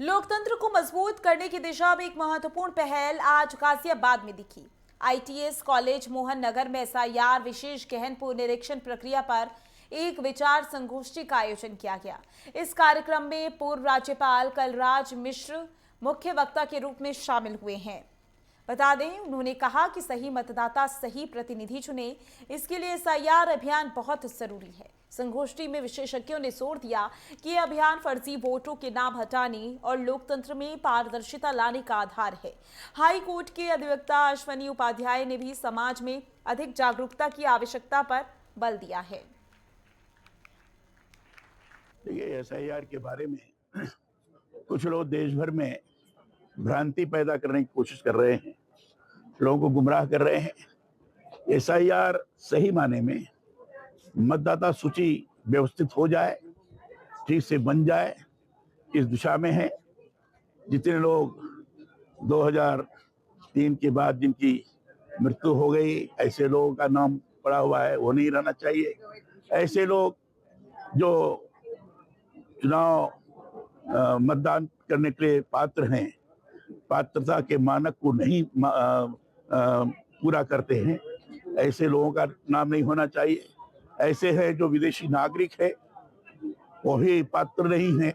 लोकतंत्र को मजबूत करने की दिशा में एक महत्वपूर्ण पहल आज गाजियाबाद में दिखी। आईटीएस कॉलेज मोहन नगर में एसआईआर विशेष गहन पुनरीक्षण प्रक्रिया पर एक विचार संगोष्ठी का आयोजन किया गया। इस कार्यक्रम में पूर्व राज्यपाल कलराज मिश्र मुख्य वक्ता के रूप में शामिल हुए हैं। बता दें, उन्होंने कहा कि सही मतदाता सही प्रतिनिधि चुने, इसके लिए एसआईआर अभियान बहुत जरूरी है। संगोष्ठी में विशेषज्ञों ने जोर दिया कि यह अभियान फर्जी वोटों के नाम हटाने और लोकतंत्र में पारदर्शिता लाने का आधार है। हाई कोर्ट के अधिवक्ता अश्वनी उपाध्याय ने भी समाज में अधिक जागरूकता की आवश्यकता पर बल दिया है। देखिए, एसआईआर के बारे में कुछ लोग देश भर में भ्रांति पैदा करने की कोशिश कर रहे हैं, लोगों को गुमराह कर रहे हैं। एसआईआर सही माने में मतदाता सूची व्यवस्थित हो जाए, ठीक से बन जाए, इस दिशा में है। जितने लोग 2003 के बाद जिनकी मृत्यु हो गई, ऐसे लोगों का नाम पड़ा हुआ है, वो नहीं रहना चाहिए। ऐसे लोग जो चुनाव मतदान करने के लिए पात्र हैं, पात्रता के मानक को नहीं पूरा करते हैं, ऐसे लोगों का नाम नहीं होना चाहिए। ऐसे हैं जो विदेशी नागरिक है, वो भी पात्र नहीं है।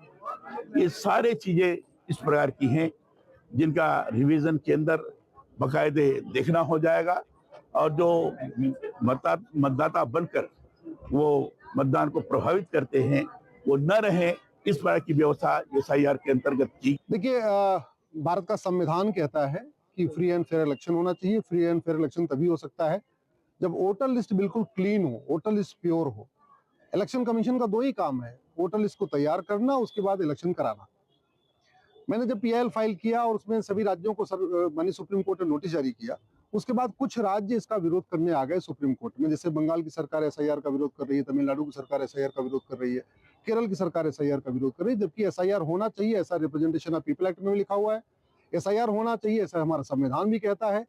ये सारे चीजें इस प्रकार की हैं जिनका रिवीजन के अंदर बाकायदे देखना हो जाएगा, और जो मतदाता बनकर वो मतदान को प्रभावित करते हैं वो न रहे, इस प्रकार की व्यवस्था एसआईआर के अंतर्गत की। देखिए, भारत का संविधान कहता है कि फ्री एंड फेयर इलेक्शन होना चाहिए। फ्री एंड फेयर इलेक्शन तभी हो सकता है जब वोटर लिस्ट बिल्कुल क्लीन हो, वोटर लिस्ट प्योर हो। इलेक्शन कमीशन का दो ही काम है, वोटर लिस्ट को तैयार करना, उसके बाद इलेक्शन कराना। मैंने जब पीआईएल फाइल किया और उसमें सभी राज्यों को माननीय सुप्रीम कोर्ट ने नोटिस जारी किया, उसके बाद कुछ राज्य इसका विरोध करने आ गए सुप्रीम कोर्ट में। जैसे बंगाल की सरकार एसआईआर का विरोध कर रही है, तमिलनाडु की सरकार एसआईआर का विरोध कर रही है, केरल की सरकार एसआईआर का विरोध कर रही है। जबकि एसआईआर होना चाहिए, ऐसा रिप्रेजेंटेशन ऑफ पीपल एक्ट में भी लिखा हुआ है। एसआईआर होना चाहिए, ऐसा हमारा संविधान भी कहता है।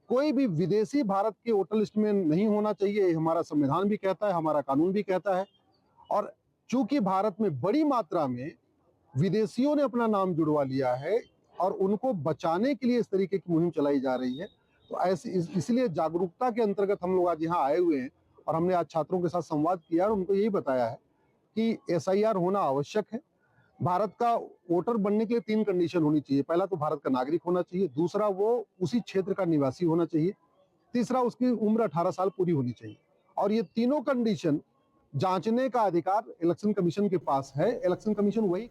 कोई भी विदेशी भारत के वोटर लिस्ट में नहीं होना चाहिए, हमारा संविधान भी कहता है, हमारा कानून भी कहता है। और चूंकि भारत में बड़ी मात्रा में विदेशियों ने अपना नाम जुड़वा लिया है और उनको बचाने के लिए इस तरीके की मुहिम चलाई जा रही है, तो ऐसे इसलिए जागरूकता के अंतर्गत हम लोग आज यहाँ आए हुए हैं और हमने आज छात्रों के साथ संवाद किया और उनको यही बताया है कि एसआईआर होना आवश्यक है। भारत का वोटर बनने के लिए 3 कंडीशन होनी चाहिए। पहला तो भारत का नागरिक होना चाहिए, दूसरा वो उसी क्षेत्र का निवासी होना चाहिए, तीसरा उसकी उम्र 18 साल पूरी होनी चाहिए। और ये तीनों कंडीशन जांचने का अधिकार इलेक्शन कमीशन के पास है। इलेक्शन कमीशन वही